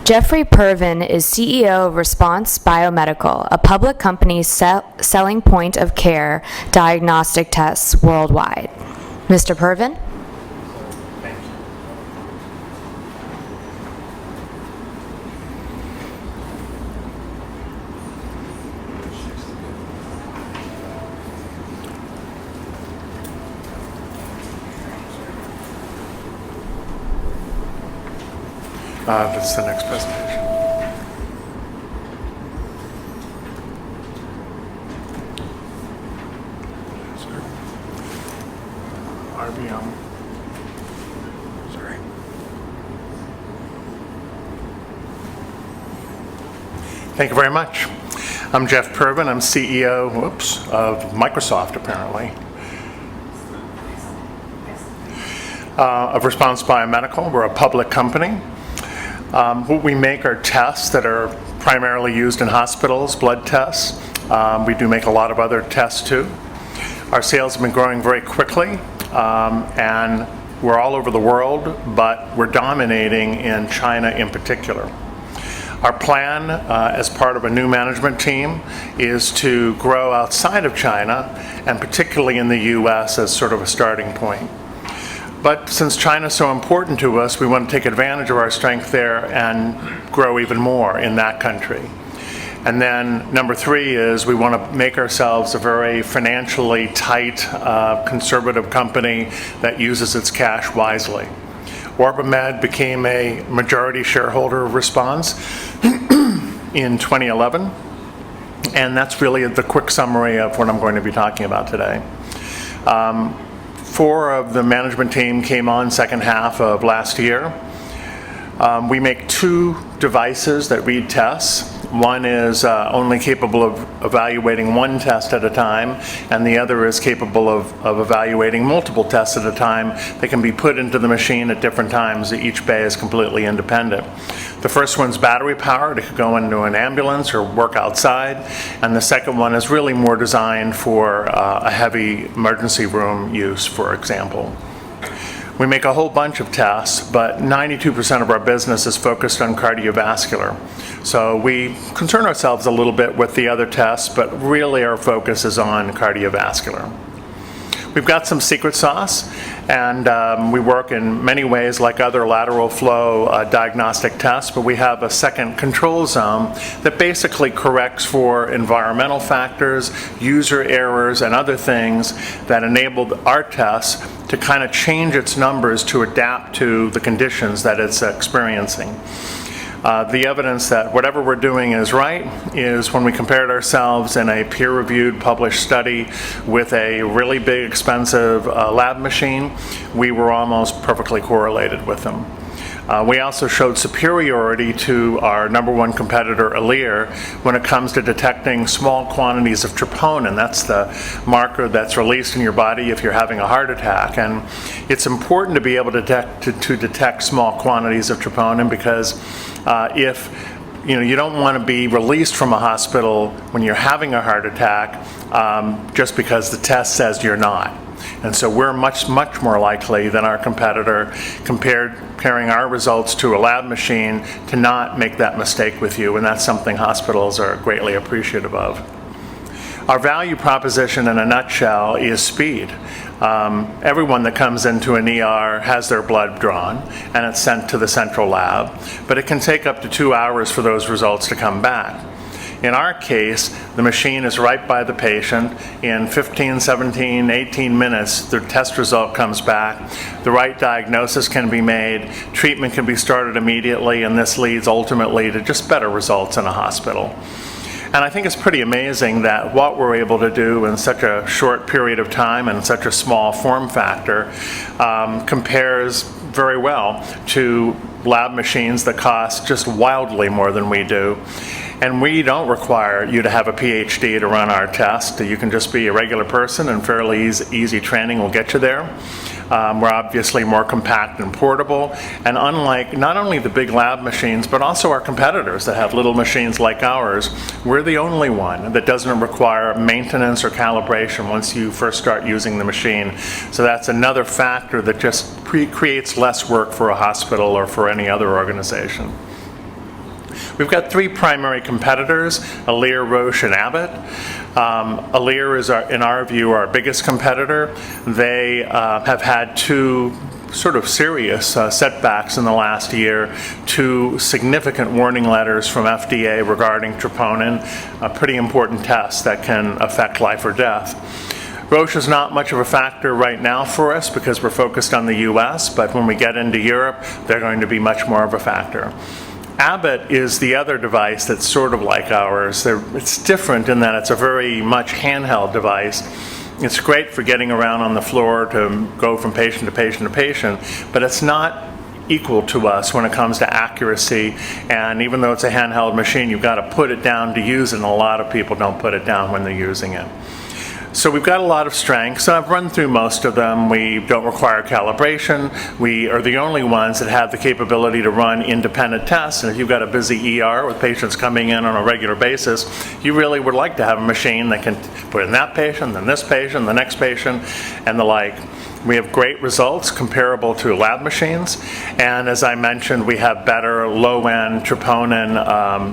Jeffrey Pervin is CEO of Response Biomedical, a public company selling point-of-care diagnostic tests worldwide. Mr. Pervin? That's the next presentation. RBM. Sorry. Thank you very much. I'm Jeff Pervin. I'm CEO, of Microsoft, apparently. Of Response Biomedical. We're a public company. We make are tests that are primarily used in hospitals, blood tests. We do make a lot of other tests too. Our sales have been growing very quickly, and we're all over the world, but we're dominating in China in particular. Our plan, as part of a new management team, is to grow outside of China, and particularly in the US as sort of a starting point. But since China's so important to us, we want to take advantage of our strength there and grow even more in that country. And then number 3 is we want to make ourselves a very financially tight, conservative company that uses its cash wisely. OrbiMed became a majority shareholder of Response in 2011, and that's really the quick summary of what I'm going to be talking about today. 4 of the management team came on second half of last year. We make 2 devices that read tests. One is only capable of evaluating 1 test at a time, and the other is capable of evaluating multiple tests at a time. They can be put into the machine at different times. Each bay is completely independent. The first one's battery powered. It could go into an ambulance or work outside. And the second one is really more designed for a heavy emergency room use, for example. We make a whole bunch of tests, but 92% of our business is focused on cardiovascular. So we concern ourselves a little bit with the other tests, but really our focus is on cardiovascular. We've got some secret sauce, and we work in many ways like other lateral flow diagnostic tests, but we have a second control zone that basically corrects for environmental factors, user errors, and other things that enabled our tests to kind of change its numbers to adapt to the conditions that it's experiencing. The evidence that whatever we're doing is right is when we compared ourselves in a peer-reviewed published study with a really big expensive lab machine, we were almost perfectly correlated with them. We also showed superiority to our number 1 competitor, Alere, when it comes to detecting small quantities of troponin. That's the marker that's released in your body if you're having a heart attack. And it's important to be able to detect small quantities of troponin because if you don't want to be released from a hospital when you're having a heart attack just because the test says you're not. And so we're much more likely than our competitor, comparing our results to a lab machine, to not make that mistake with you, and that's something hospitals are greatly appreciative of. Our value proposition in a nutshell is speed. Everyone that comes into an ER has their blood drawn and it's sent to the central lab, but it can take up to 2 hours for those results to come back. In our case, the machine is right by the patient. In 15, 17, 18 minutes, the test result comes back. The right diagnosis can be made, treatment can be started immediately, and this leads ultimately to just better results in a hospital. And I think it's pretty amazing that what we're able to do in such a short period of time and such a small form factor compares very well to lab machines that cost just wildly more than we do. And we don't require you to have a PhD to run our test. You can just be a regular person, and fairly easy training will get you there. We're obviously more compact and portable, and unlike not only the big lab machines, but also our competitors that have little machines like ours, we're the only one that doesn't require maintenance or calibration once you first start using the machine. So that's another factor that just creates less work for a hospital or for any other organization. We've got three primary competitors, Alere, Roche, and Abbott. Alere is, in our view, our biggest competitor. They have had two sort of serious setbacks in the last year, two significant warning letters from FDA regarding troponin, a pretty important test that can affect life or death. Roche is not much of a factor right now for us because we're focused on the US, but when we get into Europe, they're going to be much more of a factor. Abbott is the other device that's sort of like ours. It's different in that it's a very much handheld device. It's great for getting around on the floor to go from patient to patient to patient, but it's not equal to us when it comes to accuracy. And even though it's a handheld machine, you've got to put it down to use it, and a lot of people don't put it down when they're using it. So we've got a lot of strengths, and I've run through most of them. We don't require calibration. We are the only ones that have the capability to run independent tests, and if you've got a busy ER with patients coming in on a regular basis, you really would like to have a machine that can put in that patient, then this patient, the next patient, and the like. We have great results comparable to lab machines, and as I mentioned, we have better low-end troponin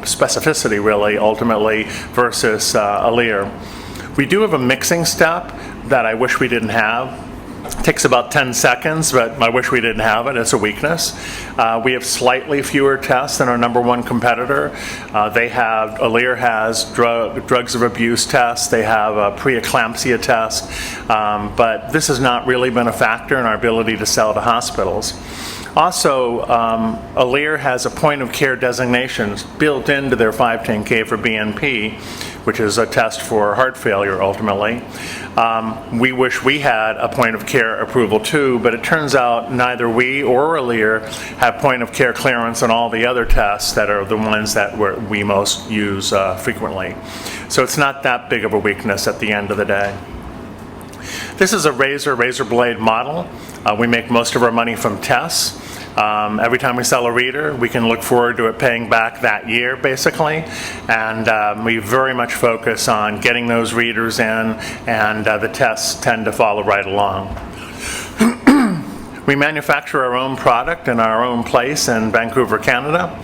specificity, really, ultimately, versus Alere. We do have a mixing step that I wish we didn't have. It takes about 10 seconds, but I wish we didn't have it. It's a weakness. We have slightly fewer tests than our number one competitor. Alere has drugs of abuse tests. They have a preeclampsia test, but this has not really been a factor in our ability to sell to hospitals. Also, Alere has a point of care designation built into their 510K for BNP, which is a test for heart failure ultimately. We wish we had a point of care approval too, but it turns out neither we or Alere have point of care clearance on all the other tests that are the ones that we most use frequently. So it's not that big of a weakness at the end of the day. This is a razor blade model. We make most of our money from tests. Every time we sell a reader, we can look forward to it paying back that year, basically. And we very much focus on getting those readers in, and the tests tend to follow right along. We manufacture our own product in our own place in Vancouver, Canada.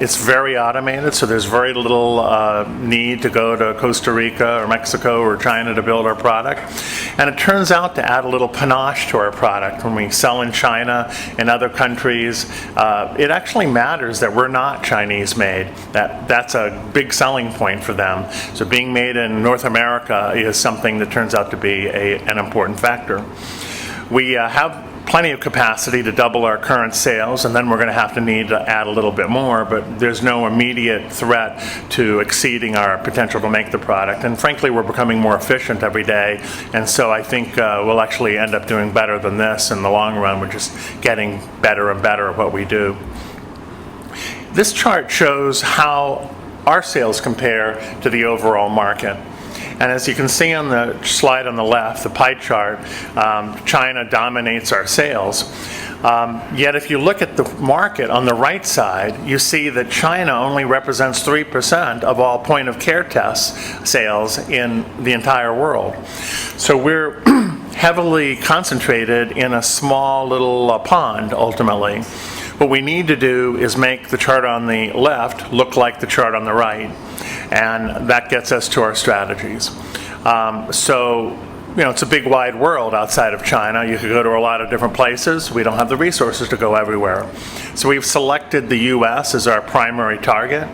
It's very automated, so there's very little need to go to Costa Rica or Mexico or China to build our product. And it turns out to add a little panache to our product. When we sell in China and other countries, it actually matters that we're not Chinese made. That's a big selling point for them. So being made in North America is something that turns out to be an important factor. We have plenty of capacity to double our current sales, and then we're going to need to add a little bit more, but there's no immediate threat to exceeding our potential to make the product. And frankly, we're becoming more efficient every day, and so I think we'll actually end up doing better than this in the long run. We're just getting better and better at what we do. This chart shows how our sales compare to the overall market. And as you can see on the slide on the left, the pie chart, China dominates our sales. Yet if you look at the market on the right side, you see that China only represents 3% of all point-of-care test sales in the entire world. So we're heavily concentrated in a small little pond, ultimately. What we need to do is make the chart on the left look like the chart on the right, and that gets us to our strategies. It's a big wide world outside of China. You could go to a lot of different places. We don't have the resources to go everywhere. So we've selected the US as our primary target.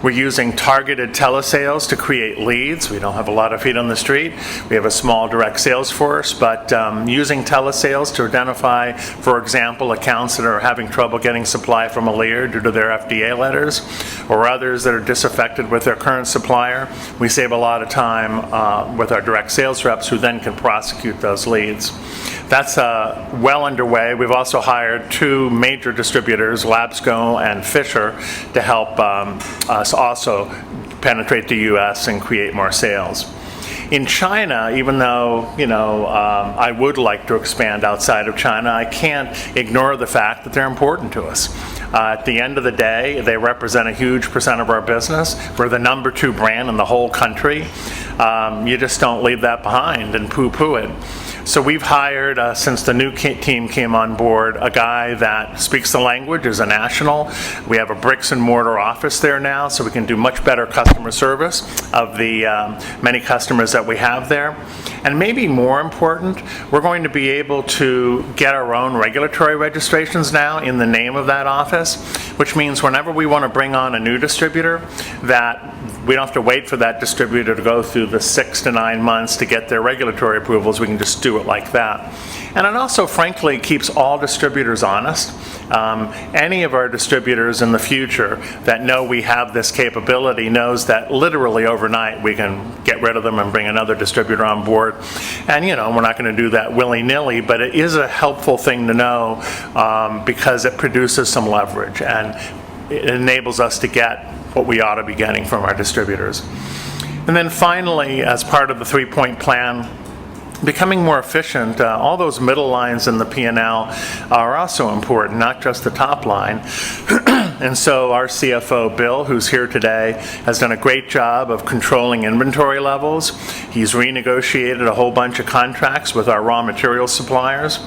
We're using targeted telesales to create leads. We don't have a lot of feet on the street. We have a small direct sales force, but using telesales to identify, for example, accounts that are having trouble getting supply from Alere due to their FDA letters, or others that are disaffected with their current supplier. We save a lot of time with our direct sales reps who then can prosecute those leads. That's well underway. We've also hired two major distributors, Labsco and Fisher, to help us also penetrate the US and create more sales. In China, even though I would like to expand outside of China, I can't ignore the fact that they're important to us. At the end of the day, they represent a huge percent of our business. We're the number 2 brand in the whole country. You just don't leave that behind and poo-poo it. So we've hired, since the new team came on board, a guy that speaks the language, is a national. We have a bricks and mortar office there now, so we can do much better customer service of the many customers that we have there. And maybe more important, we're going to be able to get our own regulatory registrations now in the name of that office, which means whenever we want to bring on a new distributor, that we don't have to wait for that distributor to go through the 6 to 9 months to get their regulatory approvals. We can just do it like that. And it also, frankly, keeps all distributors honest. Any of our distributors in the future that know we have this capability knows that literally overnight we can get rid of them and bring another distributor on board. And, you know, we're not going to do that willy-nilly, but it is a helpful thing to know because it produces some leverage and it enables us to get what we ought to be getting from our distributors. And then finally, as part of the 3-point plan, becoming more efficient. All those middle lines in the P&L are also important, not just the top line. And so our CFO, Bill, who's here today, has done a great job of controlling inventory levels. He's renegotiated a whole bunch of contracts with our raw material suppliers.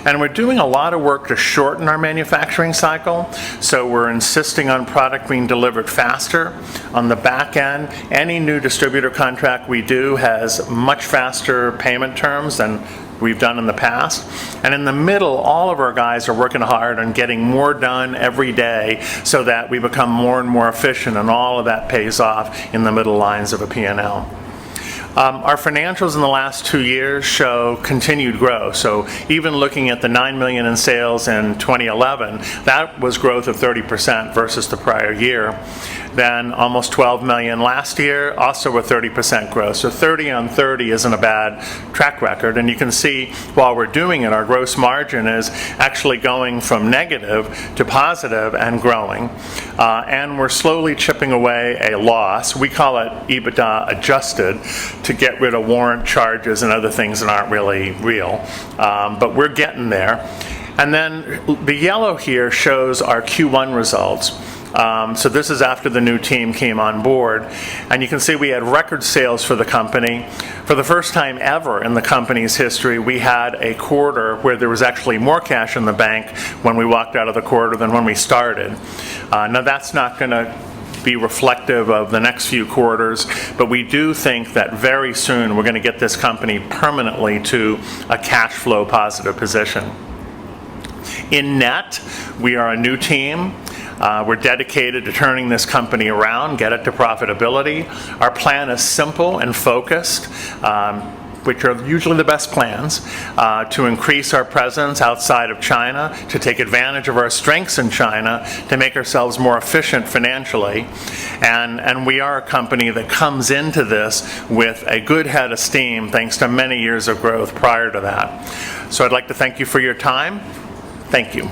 And we're doing a lot of work to shorten our manufacturing cycle. So we're insisting on product being delivered faster. On the back end, any new distributor contract we do has much faster payment terms than we've done in the past. And in the middle, all of our guys are working hard on getting more done every day so that we become more and more efficient, and all of that pays off in the middle lines of a P&L. Our financials in the last 2 years show continued growth. So even looking at the $9 million in sales in 2011, that was growth of 30% versus the prior year. Then almost $12 million last year, also a 30% growth. So 30 on 30 isn't a bad track record. And you can see while we're doing it, our gross margin is actually going from negative to positive and growing. And we're slowly chipping away a loss. We call it EBITDA adjusted, to get rid of warrant charges and other things that aren't really real. But we're getting there. And then the yellow here shows our Q1 results. So this is after the new team came on board. And you can see we had record sales for the company. For the first time ever in the company's history, we had a quarter where there was actually more cash in the bank when we walked out of the quarter than when we started. Now that's not going to be reflective of the next few quarters, but we do think that very soon we're going to get this company permanently to a cash flow positive position. In net, we are a new team. We're dedicated to turning this company around, get it to profitability. Our plan is simple and focused, which are usually the best plans, to increase our presence outside of China, to take advantage of our strengths in China, to make ourselves more efficient financially. And we are a company that comes into this with a good head of steam thanks to many years of growth prior to that. So I'd like to thank you for your time. Thank you.